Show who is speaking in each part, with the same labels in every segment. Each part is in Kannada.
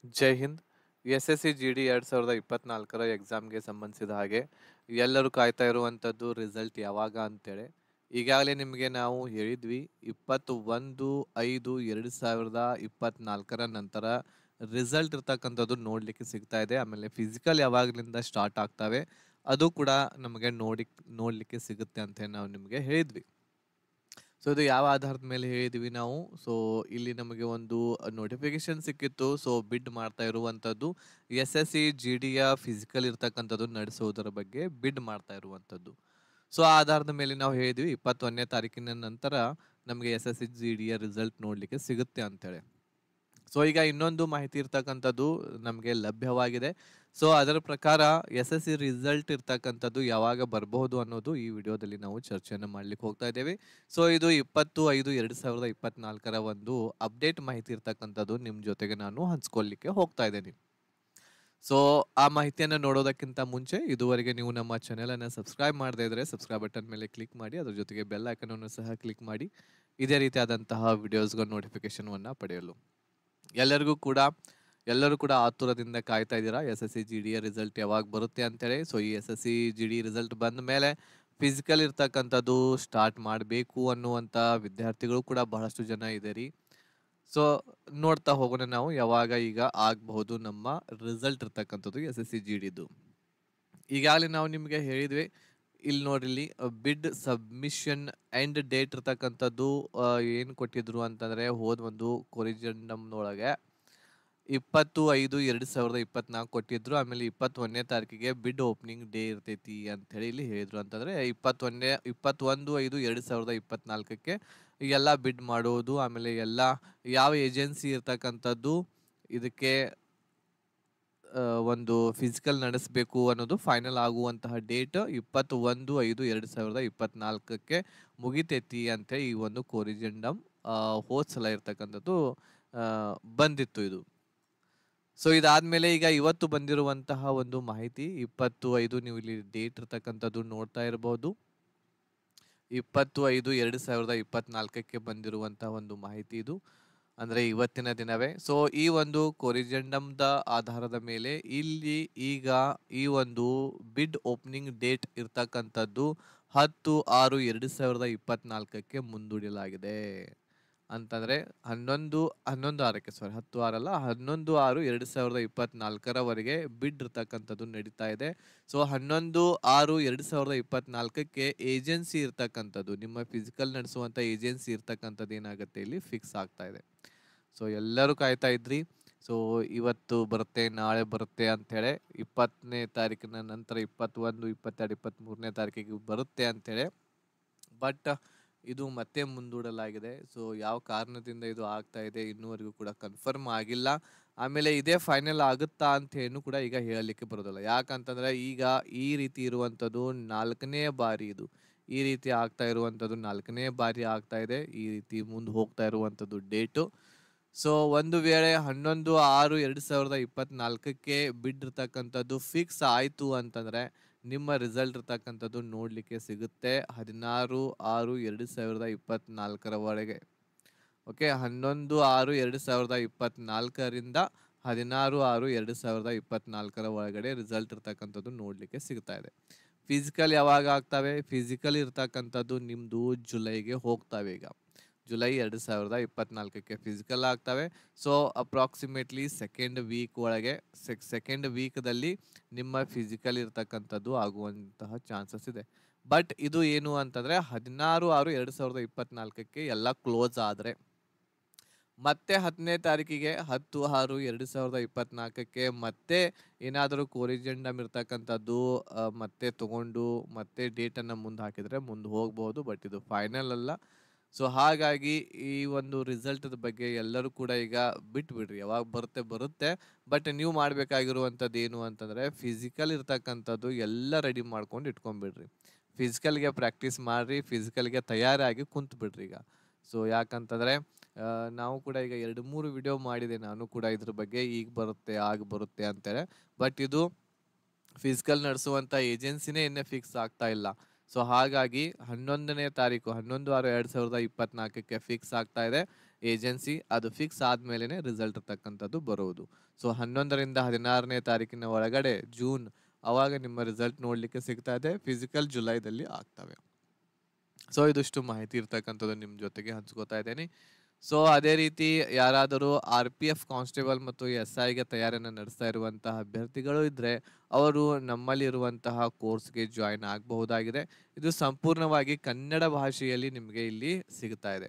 Speaker 1: ಜೈ ಹಿಂದ್. SSC GD 2024 ಎಕ್ಸಾಮ್ಗೆ ಸಂಬಂಧಿಸಿದ ಹಾಗೆ ಎಲ್ಲರೂ ಕಾಯ್ತಾ ಇರುವಂಥದ್ದು ರಿಸಲ್ಟ್ ಯಾವಾಗ ಅಂತೇಳಿ. ಈಗಾಗಲೇ ನಿಮಗೆ ನಾವು ಹೇಳಿದ್ವಿ 21/5/2024 ನಂತರ ರಿಸಲ್ಟ್ ಇರ್ತಕ್ಕಂಥದ್ದು ನೋಡಲಿಕ್ಕೆ ಸಿಗ್ತಾ ಇದೆ. ಆಮೇಲೆ ಫಿಸಿಕಲ್ ಯಾವಾಗಲಿಂದ ಸ್ಟಾರ್ಟ್ ಆಗ್ತವೆ ಅದು ಕೂಡ ನಮಗೆ ನೋಡಲಿಕ್ಕೆ ಸಿಗುತ್ತೆ ಅಂತ ನಾವು ನಿಮಗೆ ಹೇಳಿದ್ವಿ. ಸೊ ಇದು ಯಾವ ಆಧಾರದ ಮೇಲೆ ಹೇಳಿದ್ವಿ ನಾವು. ಸೊ ಇಲ್ಲಿ ನಮಗೆ ಒಂದು ನೋಟಿಫಿಕೇಶನ್ ಸಿಕ್ಕಿತ್ತು. ಸೊ ಬಿಡ್ ಮಾಡ್ತಾ ಇರುವಂಥದ್ದು SSC GDಯ ಫಿಸಿಕಲ್ ಇರ್ತಕ್ಕಂಥದ್ದು ನಡೆಸೋದರ ಬಗ್ಗೆ ಬಿಡ್ ಮಾಡ್ತಾ ಇರುವಂಥದ್ದು. ಸೊ ಆ ಆಧಾರದ ಮೇಲೆ ನಾವು ಹೇಳಿದ್ವಿ 21ನೇ ತಾರೀಕಿನ ನಂತರ ನಮಗೆ SSC GDಯ ರಿಸಲ್ಟ್ ನೋಡಲಿಕ್ಕೆ ಸಿಗುತ್ತೆ ಅಂತೇಳಿ. ಸೊ ಈಗ ಇನ್ನೊಂದು ಮಾಹಿತಿ ಇರ್ತಕ್ಕಂಥದ್ದು ನಮಗೆ ಲಭ್ಯವಾಗಿದೆ. ಸೊ ಅದರ ಪ್ರಕಾರ SSC ರಿಸಲ್ಟ್ ಇರ್ತಕ್ಕಂಥದ್ದು ಯಾವಾಗ ಬರಬಹುದು ಅನ್ನೋದು ಈ ವಿಡಿಯೋದಲ್ಲಿ ನಾವು ಚರ್ಚೆಯನ್ನು ಮಾಡ್ಲಿಕ್ಕೆ ಹೋಗ್ತಾ ಇದ್ದೇವೆ. ಸೊ ಇದು 20/5/2024 ಒಂದು ಅಪ್ಡೇಟ್ ಮಾಹಿತಿ ಇರ್ತಕ್ಕಂಥದ್ದು ನಿಮ್ಮ ಜೊತೆಗೆ ನಾನು ಹಂಚ್ಕೊಳ್ಳಿಕ್ಕೆ ಹೋಗ್ತಾ ಇದ್ದೇನೆ. ಸೊ ಆ ಮಾಹಿತಿಯನ್ನು ನೋಡೋದಕ್ಕಿಂತ ಮುಂಚೆ ಇದುವರೆಗೆ ನೀವು ನಮ್ಮ ಚಾನೆಲನ್ನು ಸಬ್ಸ್ಕ್ರೈಬ್ ಮಾಡದೇ ಇದ್ರೆ ಸಬ್ಸ್ಕ್ರೈಬ್ ಬಟನ್ ಮೇಲೆ ಕ್ಲಿಕ್ ಮಾಡಿ, ಅದರ ಜೊತೆಗೆ ಬೆಲ್ ಐಕನ್ ಅನ್ನು ಸಹ ಕ್ಲಿಕ್ ಮಾಡಿ ಇದೇ ರೀತಿಯಾದಂತಹ ವಿಡಿಯೋಸ್ಗಳ ನೋಟಿಫಿಕೇಶನ್ ಪಡೆಯಲು. ಎಲ್ಲರೂ ಕೂಡ ಆತುರದಿಂದ ಕಾಯ್ತಾ ಇದ್ದೀರಾ SSC GDಯ ರಿಸಲ್ಟ್ ಯಾವಾಗ ಬರುತ್ತೆ ಅಂತೇಳಿ. ಸೊ ಈ SSC GD ರಿಸಲ್ಟ್ ಬಂದ ಮೇಲೆ ಫಿಸಿಕಲ್ ಇರ್ತಕ್ಕಂಥದ್ದು ಸ್ಟಾರ್ಟ್ ಮಾಡಬೇಕು ಅನ್ನುವಂಥ ವಿದ್ಯಾರ್ಥಿಗಳು ಕೂಡ ಬಹಳಷ್ಟು ಜನ ಇದ್ದೀರಿ. ಸೊ ನೋಡ್ತಾ ಹೋಗೋಣ ನಾವು ಯಾವಾಗ ಈಗ ಆಗಬಹುದು ನಮ್ಮ ರಿಸಲ್ಟ್ ಇರ್ತಕ್ಕಂಥದ್ದು SSC GDದು. ಈಗಾಗಲೇ ನಾವು ನಿಮಗೆ ಹೇಳಿದ್ವಿ, ಇಲ್ಲಿ ನೋಡ್ರಿ ಬಿಡ್ ಸಬ್ಮಿಷನ್ ಎಂಡ್ ಡೇಟ್ ಇರ್ತಕ್ಕಂಥದ್ದು ಏನು ಕೊಟ್ಟಿದ್ರು ಅಂತಂದರೆ ಹೋದ ಒಂದು ಕೊರಿಜೆಂಡಮ್ನೊಳಗೆ 20/5/2024 ಕೊಟ್ಟಿದ್ರು. ಆಮೇಲೆ 21ನೇ ತಾರೀಕಿಗೆ ಬಿಡ್ ಓಪನಿಂಗ್ ಡೇ ಇರ್ತೈತಿ ಅಂತ ಹೇಳಿ ಇಲ್ಲಿ ಹೇಳಿದ್ರು. ಅಂತಂದರೆ 21/5/2024ಕ್ಕೆ ಎಲ್ಲ ಬಿಡ್ ಮಾಡೋದು, ಆಮೇಲೆ ಎಲ್ಲ ಯಾವ ಏಜೆನ್ಸಿ ಇರ್ತಕ್ಕಂಥದ್ದು ಇದಕ್ಕೆ ಒಂದು ಫಿಸಿಕಲ್ ನಡೆಸಬೇಕು ಅನ್ನೋದು ಫೈನಲ್ ಆಗುವಂತಹ ಡೇಟ್ 21/5/2024ಕ್ಕೆ ಮುಗಿತೈತಿ ಅಂತೇಳಿ ಈ ಒಂದು ಕೊರಿಜೆಂಡಮ್ ಹೋದ ಸಲ ಇರ್ತಕ್ಕಂಥದ್ದು ಬಂದಿತ್ತು ಇದು. ಸೊ ಇದಾದ್ಮೇಲೆ ಈಗ ಇವತ್ತು ಬಂದಿರುವಂತಹ ಒಂದು ಮಾಹಿತಿ 25, ನೀವು ಇಲ್ಲಿ ಡೇಟ್ ಇರ್ತಕ್ಕಂಥದ್ದು ನೋಡ್ತಾ ಇರಬಹುದು. 25/5/2024ಕ್ಕೆ ಬಂದಿರುವಂತಹ ಒಂದು ಮಾಹಿತಿ ಇದು, ಅಂದರೆ ಇವತ್ತಿನ ದಿನವೇ. ಸೊ ಈ ಒಂದು ಕೊರಿಜೆಂಡಮ್ದ ಆಧಾರದ ಮೇಲೆ ಇಲ್ಲಿ ಈಗ ಈ ಒಂದು ಬಿಡ್ ಓಪನಿಂಗ್ ಡೇಟ್ ಇರ್ತಕ್ಕಂಥದ್ದು 10/6/2024ಕ್ಕೆ ಮುಂದೂಡಲಾಗಿದೆ. ಅಂತಂದರೆ 11/6/2024 ಬಿಡ್ ಇರ್ತಕ್ಕಂಥದ್ದು ನಡೀತಾ ಇದೆ. ಸೊ 11/6/2024ಕ್ಕೆ ಏಜೆನ್ಸಿ ಇರ್ತಕ್ಕಂಥದ್ದು, ನಿಮ್ಮ ಫಿಸಿಕಲ್ ನಡೆಸುವಂಥ ಏಜೆನ್ಸಿ ಇರ್ತಕ್ಕಂಥದ್ದು ಏನಾಗುತ್ತೆ ಇಲ್ಲಿ ಫಿಕ್ಸ್ ಆಗ್ತಾ ಇದೆ. ಸೊ ಎಲ್ಲರೂ ಕಾಯ್ತಾ ಇದ್ರಿ, ಸೊ ಇವತ್ತು ಬರುತ್ತೆ ನಾಳೆ ಬರುತ್ತೆ ಅಂಥೇಳಿ. 20ನೇ ತಾರೀಕಿನ ನಂತರ 21, 22, 23ನೇ ತಾರೀಕಿಗೆ ಬರುತ್ತೆ ಅಂಥೇಳಿ. ಬಟ್ ಇದು ಮತ್ತೆ ಮುಂದೂಡಲಾಗಿದೆ. ಸೊ ಯಾವ ಕಾರಣದಿಂದ ಇದು ಆಗ್ತಾ ಇದೆ ಇನ್ನೂವರೆಗೂ ಕೂಡ ಕನ್ಫರ್ಮ್ ಆಗಿಲ್ಲ. ಆಮೇಲೆ ಇದೇ ಫೈನಲ್ ಆಗುತ್ತಾ ಅಂತ ಏನು ಕೂಡ ಈಗ ಹೇಳಲಿಕ್ಕೆ ಬರೋದಿಲ್ಲ. ಯಾಕಂತಂದರೆ ಈಗ ಈ ರೀತಿ ಇರುವಂಥದ್ದು 4ನೇ ಬಾರಿ, ಇದು ಈ ರೀತಿ ಆಗ್ತಾ ಇರುವಂಥದ್ದು 4ನೇ ಬಾರಿ ಆಗ್ತಾ ಇದೆ, ಈ ರೀತಿ ಮುಂದೆ ಹೋಗ್ತಾ ಇರುವಂಥದ್ದು ಡೇಟು. ಸೊ ಒಂದು ವೇಳೆ 11/6/2024ಕ್ಕೆ ಬಿಡ್ ಇರ್ತಕ್ಕಂಥದ್ದು ಫಿಕ್ಸ್ ಆಯಿತು ಅಂತಂದರೆ ನಿಮ್ಮ ರಿಸಲ್ಟ್ ಇರ್ತಕ್ಕಂಥದ್ದು ನೋಡಲಿಕ್ಕೆ ಸಿಗುತ್ತೆ 16/6/2024 ಓಕೆ. 11/6/2024ರಿಂದ 16/6/2024 ರಿಸಲ್ಟ್ ಇರ್ತಕ್ಕಂಥದ್ದು ನೋಡಲಿಕ್ಕೆ ಸಿಗ್ತಾ ಇದೆ. ಫಿಸಿಕಲ್ ಯಾವಾಗ ಆಗ್ತವೆ? ಫಿಸಿಕಲ್ ಇರ್ತಕ್ಕಂಥದ್ದು ನಿಮ್ಮದು ಜುಲೈಗೆ ಹೋಗ್ತವೆ. ಈಗ ಜುಲೈ 2024ಕ್ಕೆ ಫಿಸಿಕಲ್ ಆಗ್ತವೆ. ಸೊ ಅಪ್ರಾಕ್ಸಿಮೇಟ್ಲಿ ಸೆಕೆಂಡ್ ವೀಕ್ದಲ್ಲಿ ನಿಮ್ಮ ಫಿಸಿಕಲ್ ಇರ್ತಕ್ಕಂಥದ್ದು ಆಗುವಂತಹ ಚಾನ್ಸಸ್ ಇದೆ. ಬಟ್ ಇದು ಏನು ಅಂತಂದರೆ 16/6/2024ಕ್ಕೆ ಎಲ್ಲ ಕ್ಲೋಸ್ ಆದರೆ ಮತ್ತೆ 10ನೇ ತಾರೀಕಿಗೆ 10/6/2024ಕ್ಕೆ ಮತ್ತೆ ಏನಾದರೂ ಕೊರಿಜೆಂಡಮ್ ಇರ್ತಕ್ಕಂಥದ್ದು ಮತ್ತೆ ತಗೊಂಡು ಮತ್ತೆ ಡೇಟನ್ನು ಮುಂದೆ ಹಾಕಿದರೆ ಮುಂದೆ ಹೋಗ್ಬೋದು. ಬಟ್ ಇದು ಫೈನಲ್ ಅಲ್ಲ. ಸೊ ಹಾಗಾಗಿ ಈ ಒಂದು ರಿಸಲ್ಟದ ಬಗ್ಗೆ ಎಲ್ಲರೂ ಕೂಡ ಈಗ ಬಿಟ್ಬಿಡ್ರಿ, ಯಾವಾಗ ಬರುತ್ತೆ. ಬಟ್ ನೀವು ಮಾಡಬೇಕಾಗಿರುವಂಥದ್ದು ಏನು ಅಂತಂದರೆ ಫಿಸಿಕಲ್ ಇರ್ತಕ್ಕಂಥದ್ದು ಎಲ್ಲ ರೆಡಿ ಮಾಡ್ಕೊಂಡು ಇಟ್ಕೊಂಡ್ಬಿಡ್ರಿ. ಫಿಸಿಕಲ್ಗೆ ಪ್ರಾಕ್ಟೀಸ್ ಮಾಡಿರಿ, ಫಿಸಿಕಲ್ಗೆ ತಯಾರಾಗಿ ಕುಂತ್ಬಿಡ್ರಿ ಈಗ. ಸೊ ಯಾಕಂತಂದರೆ ನಾವು ಕೂಡ ಈಗ 2-3 ವಿಡಿಯೋ ಮಾಡಿದೆ ನಾನು ಕೂಡ ಇದ್ರ ಬಗ್ಗೆ, ಈಗ ಬರುತ್ತೆ ಆಗ ಬರುತ್ತೆ ಅಂತೇಳಿ. ಬಟ್ ಇದು ಫಿಸಿಕಲ್ ನಡೆಸುವಂಥ ಏಜೆನ್ಸಿನೇ ಇನ್ನೇ ಫಿಕ್ಸ್ ಆಗ್ತಾ ಇಲ್ಲ. ಸೊ ಹಾಗಾಗಿ 11ನೇ ತಾರೀಕು 11/6/2024ಕ್ಕೆ ಫಿಕ್ಸ್ ಆಗ್ತಾ ಇದೆ. ಏಜೆನ್ಸಿ ಅದು ಫಿಕ್ಸ್ ಆದ್ಮೇಲೆ ರಿಸಲ್ಟ್ ಇರ್ತಕ್ಕಂಥದ್ದು ಬರುವುದು. ಸೊ 11ರಿಂದ 16ನೇ ತಾರೀಕಿನ ಒಳಗಡೆ ಜೂನ್ ಅವಾಗ ನಿಮ್ಮ ರಿಸಲ್ಟ್ ನೋಡ್ಲಿಕ್ಕೆ ಸಿಗ್ತಾ ಇದೆ. ಫಿಸಿಕಲ್ ಜುಲೈದಲ್ಲಿ ಆಗ್ತವೆ. ಸೊ ಇದಿಷ್ಟು ಮಾಹಿತಿ ಇರ್ತಕ್ಕಂಥದ್ದು ನಿಮ್ಮ ಜೊತೆಗೆ ಹಂಚ್ಕೋತಾ ಇದ್ದೇನೆ. ಸೊ ಅದೇ ರೀತಿ ಯಾರಾದರೂ RPF ಕಾನ್ಸ್ಟೇಬಲ್ ಮತ್ತು SIಗೆ ತಯಾರಿಯನ್ನು ನಡೆಸ್ತಾ ಇರುವಂತಹ ಅಭ್ಯರ್ಥಿಗಳು ಇದ್ರೆ ಅವರು ನಮ್ಮಲ್ಲಿರುವಂತಹ ಕೋರ್ಸ್ಗೆ ಜಾಯಿನ್ ಆಗಬಹುದಾಗಿದೆ. ಇದು ಸಂಪೂರ್ಣವಾಗಿ ಕನ್ನಡ ಭಾಷೆಯಲ್ಲಿ ನಿಮಗೆ ಇಲ್ಲಿ ಸಿಗ್ತಾ ಇದೆ.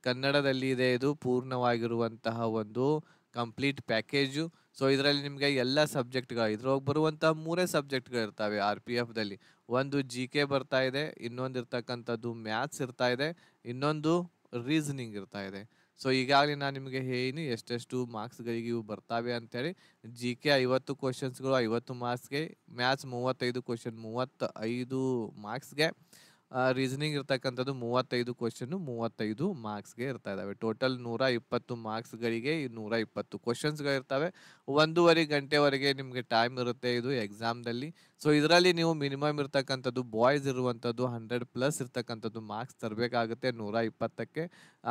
Speaker 1: ಕನ್ನಡದಲ್ಲಿ ಇದೆ. ಇದು ಪೂರ್ಣವಾಗಿರುವಂತಹ ಒಂದು ಕಂಪ್ಲೀಟ್ ಪ್ಯಾಕೇಜು. ಸೊ ಇದರಲ್ಲಿ ನಿಮಗೆ ಎಲ್ಲ ಸಬ್ಜೆಕ್ಟ್ಗಳು ಇದ್ರೊಳಗೆ ಬರುವಂತಹ 3 ಸಬ್ಜೆಕ್ಟ್ಗಳು ಇರ್ತವೆ. RPFದಲ್ಲಿ ಒಂದು GK ಬರ್ತಾ ಇದೆ, ಇನ್ನೊಂದು ಇರ್ತಕ್ಕಂಥದ್ದು ಮ್ಯಾಥ್ಸ್ ಇರ್ತಾ ಇದೆ, ಇನ್ನೊಂದು ರೀಸನಿಂಗ್ ಇರ್ತಾ ಇದೆ. ಸೊ ಈಗಾಗಲೇ ನಾನು ನಿಮಗೆ ಹೇಳೀನಿ ಎಷ್ಟೆಷ್ಟು ಮಾರ್ಕ್ಸ್ಗಳಿಗೆ ಇವು ಬರ್ತಾವೆ ಅಂತೇಳಿ. GK 50 ಕ್ವಶನ್ಸ್ಗಳು 50 ಮಾರ್ಕ್ಸ್ಗೆ, ಮ್ಯಾಥ್ಸ್ 35 ಕ್ವಶನ್ 35 ಮಾರ್ಕ್ಸ್ಗೆ, ರೀಸನಿಂಗ್ ಇರ್ತಕ್ಕಂಥದ್ದು 35 ಕ್ವಶನ್ 35 ಮಾರ್ಕ್ಸ್ಗೆ ಇರ್ತಾ ಇದಾವೆ. ಟೋಟಲ್ 120 ಮಾರ್ಕ್ಸ್ಗಳಿಗೆ 120 ಕ್ವಶನ್ಸ್ಗಳಿರ್ತವೆ. 1.5 ಗಂಟೆವರೆಗೆ ನಿಮಗೆ ಟೈಮ್ ಇರುತ್ತೆ ಇದು ಎಕ್ಸಾಮ್ದಲ್ಲಿ. ಸೊ ಇದರಲ್ಲಿ ನೀವು ಮಿನಿಮಮ್ ಇರ್ತಕ್ಕಂಥದ್ದು ಬಾಯ್ಸ್ ಇರುವಂಥದ್ದು 100+ ಇರ್ತಕ್ಕಂಥದ್ದು ಮಾರ್ಕ್ಸ್ ತರಬೇಕಾಗುತ್ತೆ 120ಕ್ಕೆ.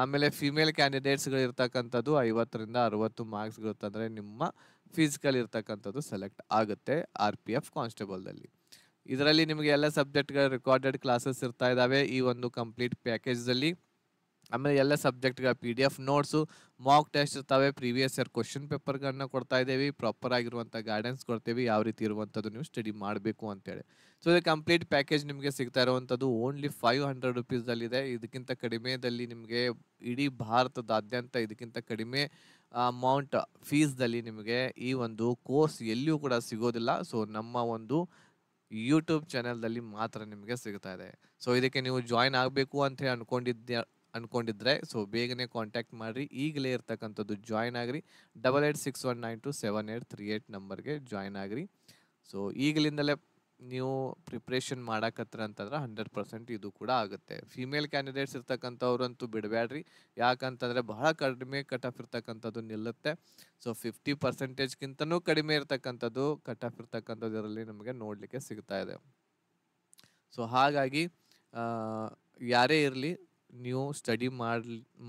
Speaker 1: ಆಮೇಲೆ ಫಿಮೇಲ್ ಕ್ಯಾಂಡಿಡೇಟ್ಸ್ಗಳು ಇರ್ತಕ್ಕಂಥದ್ದು 50ರಿಂದ 60 ಮಾರ್ಕ್ಸ್ಗಳು ತಂದರೆ ನಿಮ್ಮ ಫಿಸಿಕಲ್ ಇರ್ತಕ್ಕಂಥದ್ದು ಸೆಲೆಕ್ಟ್ ಆಗುತ್ತೆ RPF ಕಾನ್ಸ್ಟೇಬಲ್ದಲ್ಲಿ. ಇದರಲ್ಲಿ ನಿಮಗೆ ಎಲ್ಲ ಸಬ್ಜೆಕ್ಟ್ಗಳ ರೆಕಾರ್ಡೆಡ್ ಕ್ಲಾಸಸ್ ಇರ್ತಾ ಇದ್ದಾವೆ ಈ ಒಂದು ಕಂಪ್ಲೀಟ್ ಪ್ಯಾಕೇಜ್ದಲ್ಲಿ. ಆಮೇಲೆ ಎಲ್ಲ ಸಬ್ಜೆಕ್ಟ್ಗಳ PDF ನೋಟ್ಸು, ಮಾಕ್ ಟೆಸ್ಟ್ ಇರ್ತವೆ, ಪ್ರೀವಿಯಸ್ ಇಯರ್ ಕ್ವಶನ್ ಪೇಪರ್ಗಳನ್ನ ಕೊಡ್ತಾ ಇದ್ದೇವೆ, ಪ್ರಾಪರ್ ಆಗಿರುವಂಥ ಗೈಡೆನ್ಸ್ ಕೊಡ್ತೇವೆ ಯಾವ ರೀತಿ ಇರುವಂಥದ್ದು ನೀವು ಸ್ಟಡಿ ಮಾಡಬೇಕು ಅಂತೇಳಿ. ಸೊ ಇದು ಕಂಪ್ಲೀಟ್ ಪ್ಯಾಕೇಜ್ ನಿಮಗೆ ಸಿಗ್ತಾ ಇರುವಂಥದ್ದು ಓನ್ಲಿ 500 ರುಪೀಸಲ್ಲಿದೆ. ಇದಕ್ಕಿಂತ ಕಡಿಮೆದಲ್ಲಿ ನಿಮಗೆ ಇಡೀ ಭಾರತದಾದ್ಯಂತ ಇದಕ್ಕಿಂತ ಕಡಿಮೆ ಅಮೌಂಟ್ ಫೀಸ್ದಲ್ಲಿ ನಿಮಗೆ ಈ ಒಂದು ಕೋರ್ಸ್ ಎಲ್ಲಿಯೂ ಕೂಡ ಸಿಗೋದಿಲ್ಲ. ಸೊ ನಮ್ಮ ಒಂದು ಯೂಟ್ಯೂಬ್ ಚಾನೆಲ್ದಲ್ಲಿ ಮಾತ್ರ ನಿಮಗೆ ಸಿಗ್ತಾ ಇದೆ. ಸೊ ಇದಕ್ಕೆ ನೀವು ಜಾಯಿನ್ ಆಗಬೇಕು ಅಂತ ಹೇಳಿ ಅನ್ಕೊಂಡಿದ್ರೆ ಸೊ ಬೇಗನೆ ಕಾಂಟ್ಯಾಕ್ಟ್ ಮಾಡಿರಿ. ಈಗಲೇ ಇರ್ತಕ್ಕಂಥದ್ದು ಜಾಯಿನ್ ಆಗಿರಿ. 8861927838 ನಂಬರ್ಗೆ ಜಾಯಿನ್ ಆಗಿರಿ. ಸೊ ಈಗಲಿಂದಲೇ ನೀವು ಪ್ರಿಪ್ರೇಷನ್ ಮಾಡಕತ್ರ ಅಂತಂದ್ರೆ 100% ಇದು ಕೂಡ ಆಗುತ್ತೆ. ಫಿಮೇಲ್ ಕ್ಯಾಂಡಿಡೇಟ್ಸ್ ಇರ್ತಕ್ಕಂಥವ್ರಂತೂ ಬಿಡಬೇಡ್ರಿ. ಯಾಕಂತಂದರೆ ಬಹಳ ಕಡಿಮೆ ಕಟ್ ಆಫ್ ಇರ್ತಕ್ಕಂಥದ್ದು ನಿಲ್ಲುತ್ತೆ. ಸೊ 50%ಗಿಂತನೂ ಕಡಿಮೆ ಇರ್ತಕ್ಕಂಥದ್ದು ಕಟ್ ಆಫ್ ಇರ್ತಕ್ಕಂಥದ್ದು ಇದರಲ್ಲಿ ನಮಗೆ ನೋಡಲಿಕ್ಕೆ ಸಿಗ್ತಾ ಇದೆ. ಸೊ ಹಾಗಾಗಿ ಯಾರೇ ಇರಲಿ ನೀವು ಸ್ಟಡಿ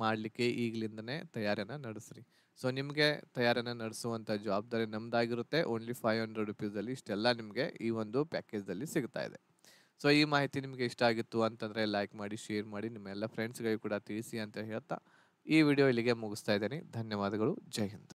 Speaker 1: ಮಾಡಲಿಕ್ಕೆ ಈಗಲಿಂದನೇ ತಯಾರಿಯನ್ನು ನಡೆಸ್ರಿ. ಸೊ ನಿಮಗೆ ತಯಾರಿಯನ್ನು ನಡೆಸುವಂಥ ಜವಾಬ್ದಾರಿ ನಮ್ಮದಾಗಿರುತ್ತೆ. ಓನ್ಲಿ 500 ರುಪೀಸಲ್ಲಿ ಇಷ್ಟೆಲ್ಲ ನಿಮಗೆ ಈ ಒಂದು ಪ್ಯಾಕೇಜ್ದಲ್ಲಿ ಸಿಗ್ತಾ ಇದೆ. ಸೊ ಈ ಮಾಹಿತಿ ನಿಮಗೆ ಇಷ್ಟ ಆಗಿತ್ತು ಅಂತಂದರೆ ಲೈಕ್ ಮಾಡಿ, ಶೇರ್ ಮಾಡಿ, ನಿಮ್ಮ ಎಲ್ಲ ಫ್ರೆಂಡ್ಸ್ಗಳಿಗೆ ಕೂಡ ತಿಳಿಸಿ ಅಂತ ಹೇಳ್ತಾ ಈ ವಿಡಿಯೋ ಇಲ್ಲಿಗೆ ಮುಗಿಸ್ತಾ ಇದ್ದೇನೆ. ಧನ್ಯವಾದಗಳು. ಜೈ ಹಿಂದ್.